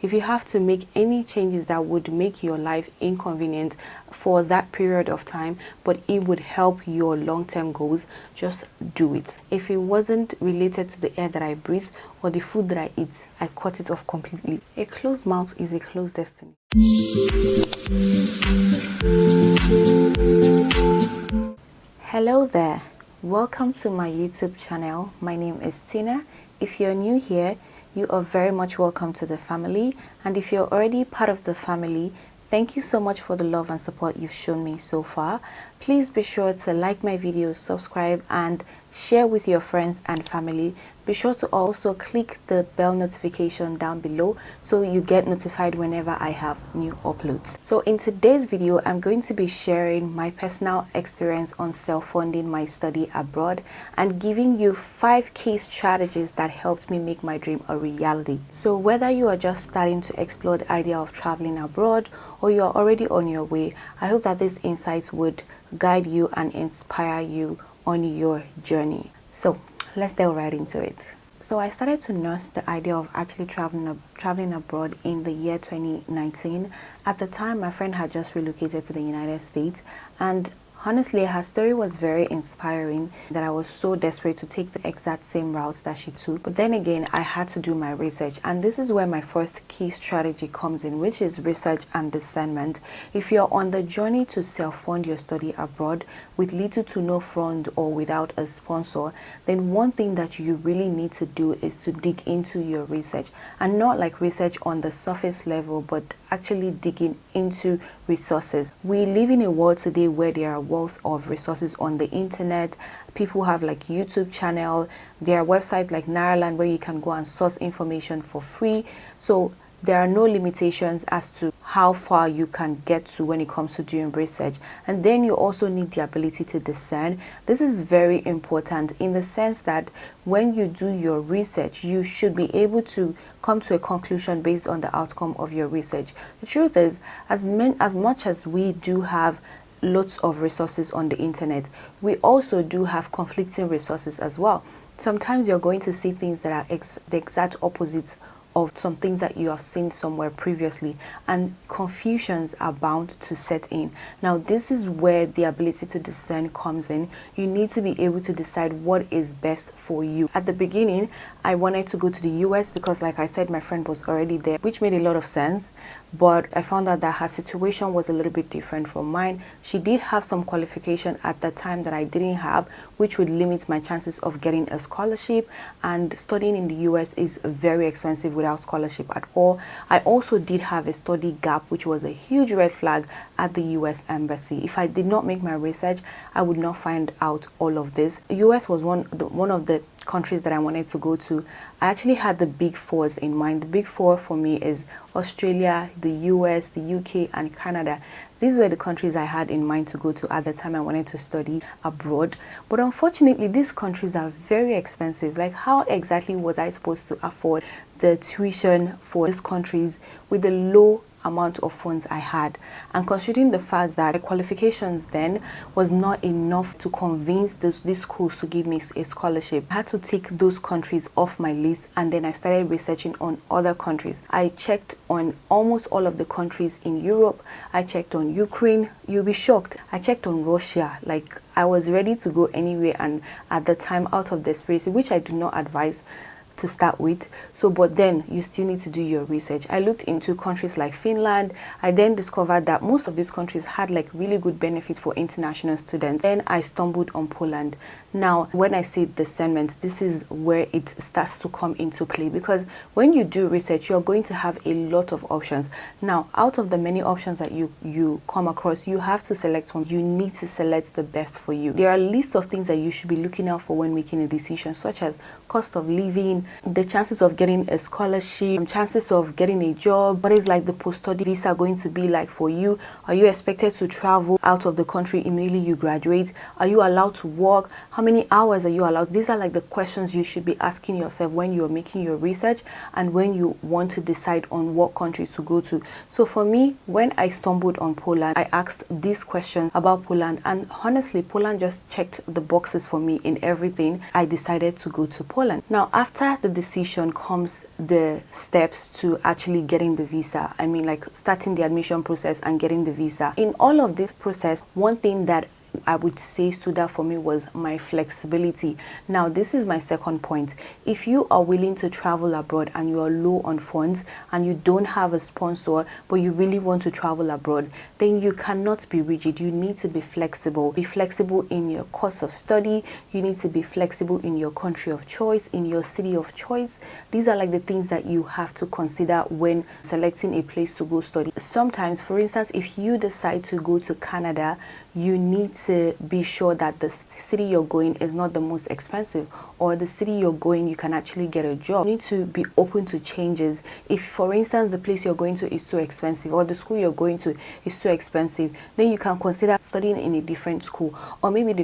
If you have to make any changes that would make your life inconvenient for that period of time, but it would help your long-term goals, just do it. If it wasn't related to the air that I breathe or the food that I eat, I cut it off completely. A closed mouth is a closed destiny. Hello there. Welcome to my YouTube channel. My name is Tina. If you're new here, you are very much welcome to the family, and if you're already part of the family, thank you so much for the love and support you've shown me so far. Please be sure to like my videos, subscribe, and share with your friends and family. Be sure to also click the bell notification down below so you get notified whenever I have new uploads. So in today's video, I'm going to be sharing my personal experience on self-funding my study abroad and giving you 5 key strategies that helped me make my dream a reality. So whether you are just starting to explore the idea of traveling abroad or you are already on your way, I hope that these insights would guide you and inspire you on your journey. So let's delve right into it. So I started to nurse the idea of actually traveling abroad in the year 2019. At the time, my friend had just relocated to the United States, and honestly, her story was very inspiring that I was so desperate to take the exact same route that she took. But then again, I had to do my research, and this is where my first key strategy comes in, which is research and discernment. If you're on the journey to self-fund your study abroad with little to no fund or without a sponsor, then one thing that you really need to do is to dig into your research, and not like research on the surface level, but actually digging into resources. We live in a world today where there are wealth of resources on the internet. People have like YouTube channel, there are websites like Nairaland where you can go and source information for free. So there are no limitations as to how far you can get to when it comes to doing research. And then you also need the ability to discern. This is very important in the sense that when you do your research, you should be able to come to a conclusion based on the outcome of your research. The truth is, as much as we do have lots of resources on the internet, we also do have conflicting resources as well. Sometimes you're going to see things that are the exact opposite of some things that you have seen somewhere previously, and confusions are bound to set in. Now, this is where the ability to discern comes in. You need to be able to decide what is best for you. At the beginning, I wanted to go to the US because, like I said, my friend was already there, which made a lot of sense. But I found out that her situation was a little bit different from mine. She did have some qualification at the time that I didn't have, which would limit my chances of getting a scholarship. And studying in the US is very expensive without scholarship at all. I also did have a study gap, which was a huge red flag at the US Embassy. If I did not make my research, I would not find out all of this. The US was one of the countries that I wanted to go to. I actually had the big 4s in mind. The big 4 for me is Australia, the US, the UK, and Canada. These were the countries I had in mind to go to at the time I wanted to study abroad. But unfortunately, these countries are very expensive. Like, how exactly was I supposed to afford the tuition for these countries with the low amount of funds I had? And considering the fact that the qualifications then was not enough to convince these schools to give me a scholarship, I had to take those countries off my list, and then I started researching on other countries. I checked on almost all of the countries in Europe. I checked on Ukraine. You'll be shocked. I checked on Russia. Like, I was ready to go anywhere, and at the time, out of desperation, which I do not advise to start with. So, but then you still need to do your research. I looked into countries like Finland. I then discovered that most of these countries had like really good benefits for international students. Then I stumbled on Poland. Now, when I say discernment, this is where it starts to come into play, because when you do research, you're going to have a lot of options. Now, out of the many options that you come across, you have to select one. You need to select the best for you. There are lists of things that you should be looking out for when making a decision, such as cost of living, the chances of getting a scholarship, chances of getting a job, what is like the post-study visa going to be like for you? Are you expected to travel out of the country immediately you graduate? Are you allowed to work? How many hours are you allowed? These are like the questions you should be asking yourself when you're making your research and when you want to decide on what country to go to. So for me, when I stumbled on Poland, I asked these questions about Poland, and honestly, Poland just checked the boxes for me in everything. I decided to go to Poland. Now, after the decision comes the steps to actually getting the visa. I mean, like starting the admission process and getting the visa. In all of this process, one thing that I would say stood out for me was my flexibility. Now, this is my second point. If you are willing to travel abroad and you are low on funds and you don't have a sponsor, but you really want to travel abroad, then you cannot be rigid. You need to be flexible. Be flexible in your course of study. You need to be flexible in your country of choice, in your city of choice. These are like the things that you have to consider when selecting a place to go study. Sometimes, for instance, if you decide to go to Canada, you need to be sure that the city you're going is not the most expensive, or the city you're going you can actually get a job. You need to be open to changes. If, for instance, the place you're going to is so expensive, or the school you're going to is so expensive, then you can consider studying in a different school. Or maybe the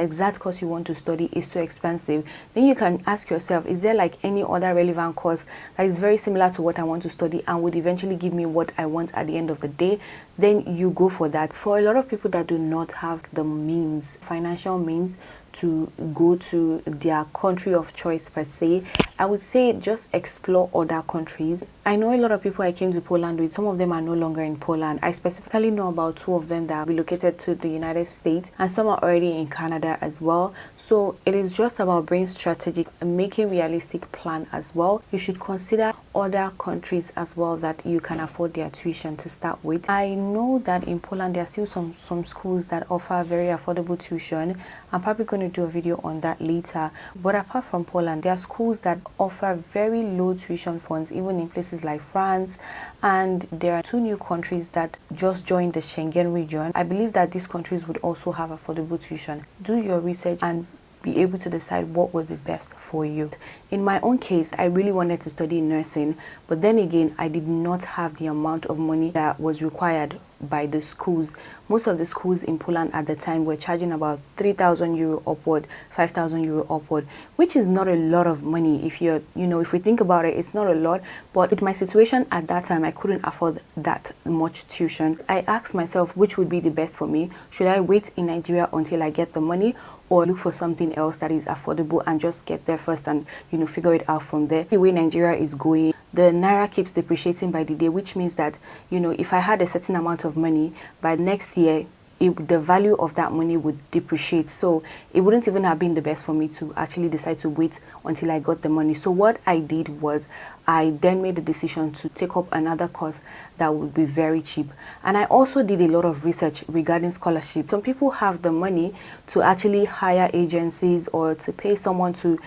exact course you want to study is so expensive, then you can ask yourself, is there like any other relevant course that is very similar to what I want to study and would eventually give me what I want at the end of the day? Then you go for that. For a lot of people that do not have the means, financial means, to go to their country of choice per se, I would say just explore other countries. I know a lot of people I came to Poland with, some of them are no longer in Poland. I specifically know about 2 of them that are relocated to the United States, and some are already in Canada as well. So it is just about being strategic and making realistic plan as well. You should consider other countries as well that you can afford their tuition to start with. I know that in Poland there are still some schools that offer very affordable tuition. I'm probably going to do a video on that later. But apart from Poland, there are schools that offer very low tuition funds, even in places like France, and there are 2 new countries that just joined the Schengen region. I believe that these countries would also have affordable tuition. Do your research and be able to decide what would be best for you. In my own case, I really wanted to study nursing, but then again, I did not have the amount of money that was required by the schools. Most of the schools in Poland at the time were charging about 3,000 euro upward, 5,000 euro upward, which is not a lot of money. If if we think about it, it's not a lot, but with my situation at that time, I couldn't afford that much tuition. I asked myself which would be the best for me. Should I wait in Nigeria until I get the money, or look for something else that is affordable and just get there first and figure it out from there? The way Nigeria is going, the naira keeps depreciating by the day, which means that if I had a certain amount of money, by next year the value of that money would depreciate. So it wouldn't even have been the best for me to actually decide to wait until I got the money. So what I did was I then made the decision to take up another course that would be very cheap. And I also did a lot of research regarding scholarship. Some people have the money to actually hire agencies or to pay someone to,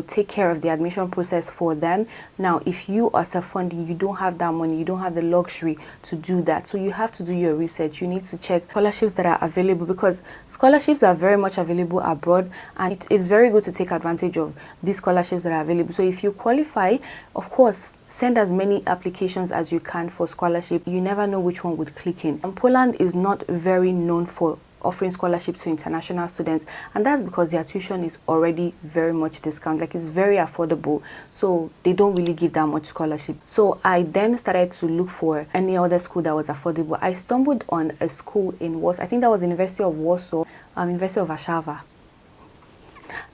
take care of the admission process for them. Now, if you are self-funding, you don't have that money, you don't have the luxury to do that. So you have to do your research. You need to check scholarships that are available, because scholarships are very much available abroad, and it is very good to take advantage of these scholarships that are available. So if you qualify, of course, send as many applications as you can for scholarship. You never know which one would click in. And Poland is not very known for offering scholarships to international students, and that's because their tuition is already very much discounted. Like, it's very affordable, so they don't really give that much scholarship. So I then started to look for any other school that was affordable. I stumbled on a school in Warsaw. I think that was University of Warsaw, University of Warszawa.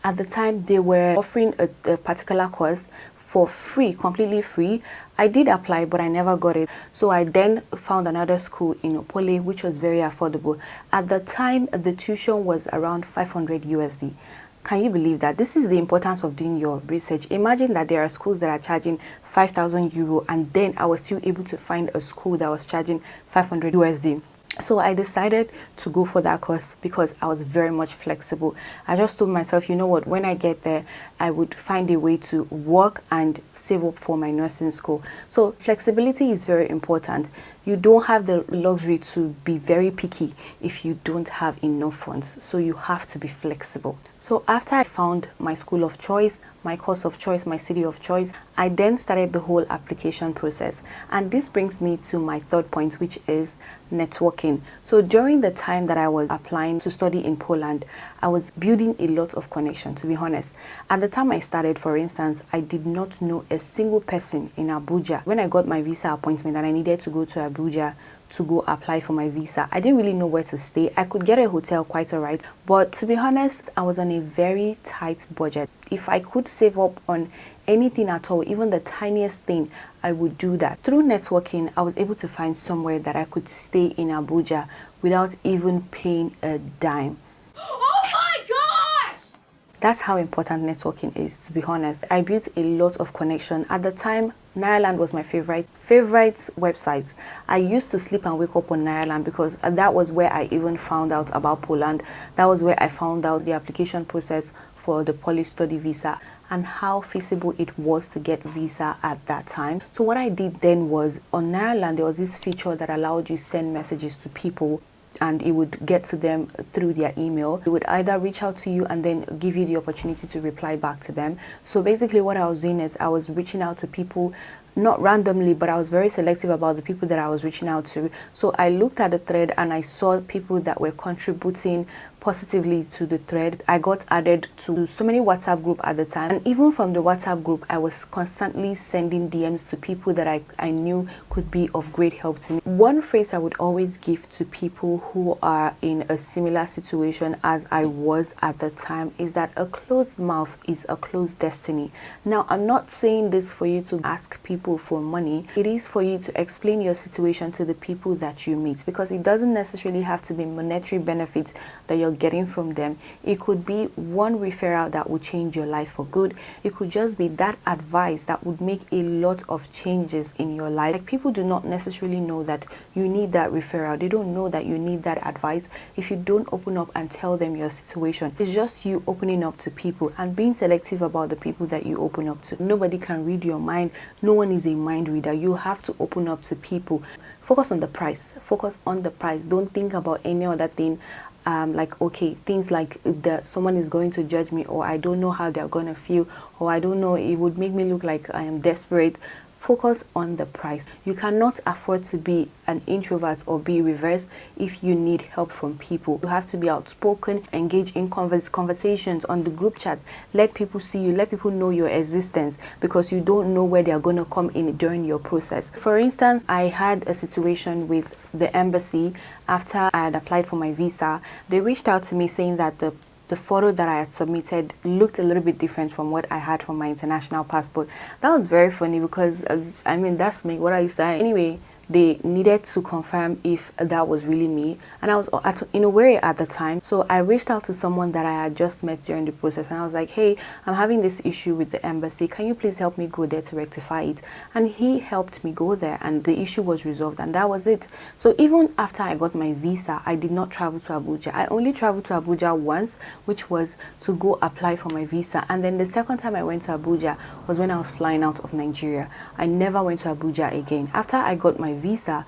At the time, they were offering a particular course for free, completely free. I did apply, but I never got it. So I then found another school in Opole, which was very affordable. At the time, the tuition was around 500 USD. Can you believe that? This is the importance of doing your research. Imagine that there are schools that are charging 5,000 euro, and then I was still able to find a school that was charging 500 USD. So I decided to go for that course because I was very much flexible. I just told myself, you know what, when I get there, I would find a way to work and save up for my nursing school. So flexibility is very important. You don't have the luxury to be very picky if you don't have enough funds. So you have to be flexible. So after I found my school of choice, my course of choice, my city of choice, I then started the whole application process. And this brings me to my third point, which is networking. So during the time that I was applying to study in Poland, I was building a lot of connection, to be honest. At the time I started, for instance, I did not know a single person in Abuja. When I got my visa appointment and I needed to go to Abuja to go apply for my visa, I didn't really know where to stay. I could get a hotel quite alright, but to be honest, I was on a very tight budget. If I could save up on anything at all, even the tiniest thing, I would do that. Through networking, I was able to find somewhere that I could stay in Abuja without even paying a dime. Oh my gosh! That's how important networking is, to be honest. I built a lot of connection. At the time, Nairaland was my favorite website. I used to sleep and wake up on Nairaland because that was where I even found out about Poland. That was where I found out the application process for the Polish study visa and how feasible it was to get visa at that time. So what I did then was, on Nairaland, there was this feature that allowed you send messages to people and it would get to them through their email. It would either reach out to you and then give you the opportunity to reply back to them. So basically what I was doing is I was reaching out to people, not randomly, but I was very selective about the people that I was reaching out to. So I looked at the thread and I saw people that were contributing positively to the thread. I got added to so many WhatsApp group at the time, and even from the WhatsApp group I was constantly sending DMs to people that I knew could be of great help to me. One phrase I would always give to people who are in a similar situation as I was at the time is that a closed mouth is a closed destiny. Now, I'm not saying this for you to ask people for money. It is for you to explain your situation to the people that you meet, because it doesn't necessarily have to be monetary benefits that you're getting from them. It could be one referral that would change your life for good. It could just be that advice that would make a lot of changes in your life. Like, people do not necessarily know that you need that referral. They don't know that you need that advice if you don't open up and tell them your situation. It's just you opening up to people and being selective about the people that you open up to. Nobody can read your mind. No one is a mind reader. You have to open up to people. Focus on the price. Focus on the price. Don't think about any other thing. Like, okay, things like that someone is going to judge me, or I don't know how they're going to feel, or I don't know, it would make me look like I am desperate. Focus on the price. You cannot afford to be an introvert or be reversed if you need help from people. You have to be outspoken, engage in conversations on the group chat. Let people see you, let people know your existence, because you don't know where they are going to come in during your process. For instance, I had a situation with the embassy. After I had applied for my visa, they reached out to me saying that the photo that I had submitted looked a little bit different from what I had from my international passport. That was very funny because, I mean, that's me, what I used to have. Anyway, they needed to confirm if that was really me, and I was in a worry at the time. So I reached out to someone that I had just met during the process, and I was like, hey, I'm having this issue with the embassy, can you please help me go there to rectify it? And he helped me go there, and the issue was resolved, and that was it. So even after I got my visa, I did not travel to Abuja. I only traveled to Abuja once, which was to go apply for my visa, and then the second time I went to Abuja was when I was flying out of Nigeria. I never went to Abuja again. After I got my visa,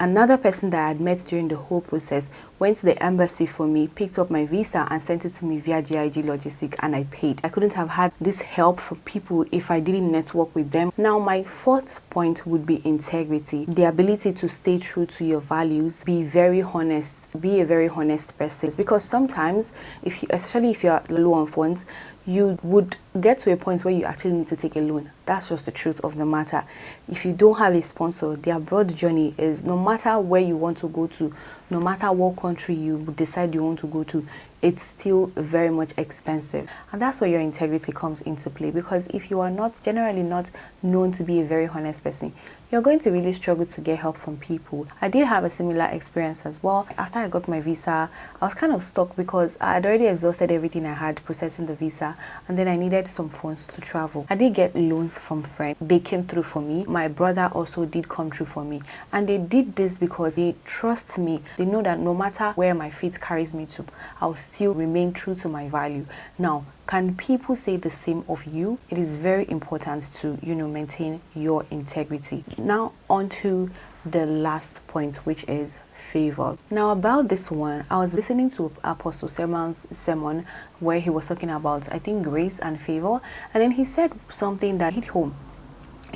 another person that I had met during the whole process went to the embassy for me, picked up my visa and sent it to me via GIG Logistic, and I paid. I couldn't have had this help from people if I didn't network with them. Now, my fourth point would be integrity. The ability to stay true to your values, be very honest, be a very honest person. Because sometimes, especially if you're low on funds, you would get to a point where you actually need to take a loan. That's just the truth of the matter. If you don't have a sponsor, the abroad journey is, no matter where you want to go to, no matter what country you decide you want to go to, it's still very much expensive. And that's where your integrity comes into play, because if you are generally not known to be a very honest person, you're going to really struggle to get help from people. I did have a similar experience as well. After I got my visa, I was kind of stuck because I had already exhausted everything I had processing the visa, and then I needed some funds to travel. I did get loans from friends. They came through for me. My brother also did come through for me, and they did this because they trust me. They know that no matter where my fate carries me to, I'll still remain true to my value. Now, can people say the same of you? It is very important to, maintain your integrity. Now, on to the last point, which is favor. Now, about this one, I was listening to Apostle Sermon's sermon where he was talking about, I think, grace and favor, and then he said something that hit home.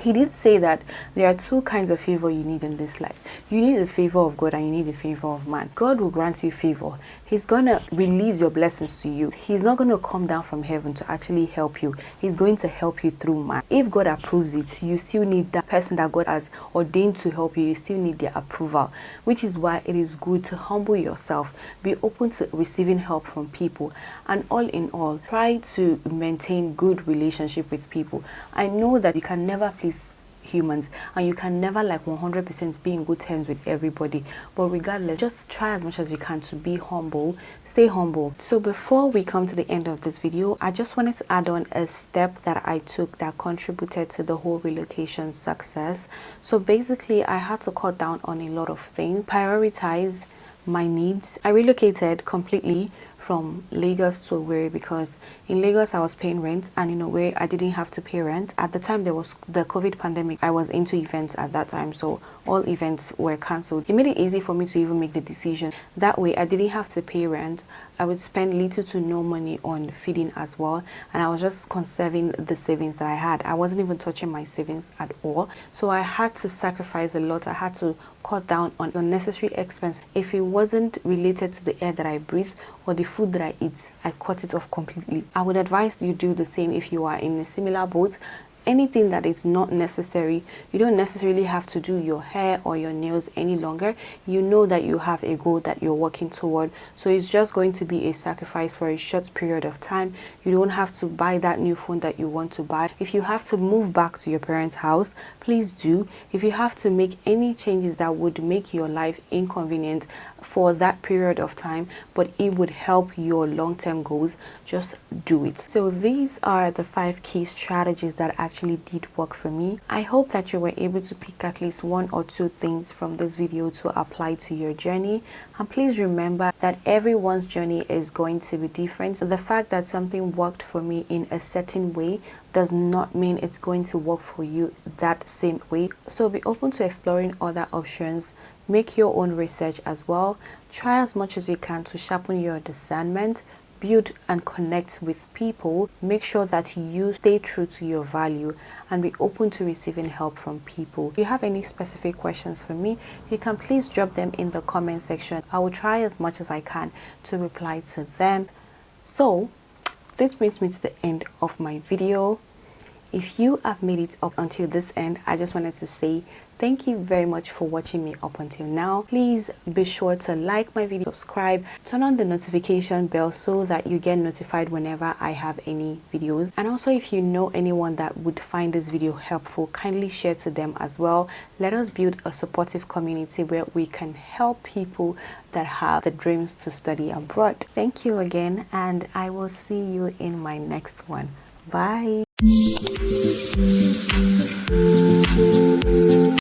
he did say that there are two kinds of favor you need in this life. You need the favor of God and you need the favor of man. God will grant you favor. He's going to release your blessings to you. He's not going to come down from heaven to actually help you. He's going to help you through man. If God approves it, you still need that person that God has ordained to help you. You still need their approval, which is why it is good to humble yourself. Be open to receiving help from people. And all in all, try to maintain good relationship with people. I know that you can never please humans and you can never 100% be in good terms with everybody, but regardless, just try as much as you can to be humble. Stay humble. So before we come to the end of this video, I just wanted to add on a step that I took that contributed to the whole relocation success. So basically, I had to cut down on a lot of things, prioritize my needs. I relocated completely from Lagos to Owerri because in Lagos I was paying rent, and in Owerri I didn't have to pay rent. At the time there was the COVID pandemic. I was into events at that time, so all events were cancelled. It made it easy for me to even make the decision. That way I didn't have to pay rent. I would spend little to no money on feeding as well, and I was just conserving the savings that I had. I wasn't even touching my savings at all. So I had to sacrifice a lot. I had to cut down on unnecessary expense. If it wasn't related to the air that I breathe or the food that I eat, I cut it off completely. I would advise you do the same if you are in a similar boat. Anything that is not necessary, you don't necessarily have to do your hair or your nails any longer. You know that you have a goal that you're working toward, so it's just going to be a sacrifice for a short period of time. You don't have to buy that new phone that you want to buy. If you have to move back to your parents' house, please do. If you have to make any changes that would make your life inconvenient for that period of time, but it would help your long-term goals, just do it. So these are the 5 key strategies that actually did work for me. I hope that you were able to pick at least 1 or 2 things from this video to apply to your journey. And please remember that everyone's journey is going to be different. The fact that something worked for me in a certain way does not mean it's going to work for you that same way. So be open to exploring other options. Make your own research as well. Try as much as you can to sharpen your discernment. Build and connect with people. Make sure that you stay true to your value and be open to receiving help from people. If you have any specific questions for me, you can please drop them in the comment section. I will try as much as I can to reply to them. So this brings me to the end of my video. If you have made it up until this end, I just wanted to say thank you very much for watching me up until now. Please be sure to like my video, subscribe, turn on the notification bell so that you get notified whenever I have any videos. And also, if you know anyone that would find this video helpful, kindly share to them as well. Let us build a supportive community where we can help people that have the dreams to study abroad. Thank you again, and I will see you in my next one. Bye.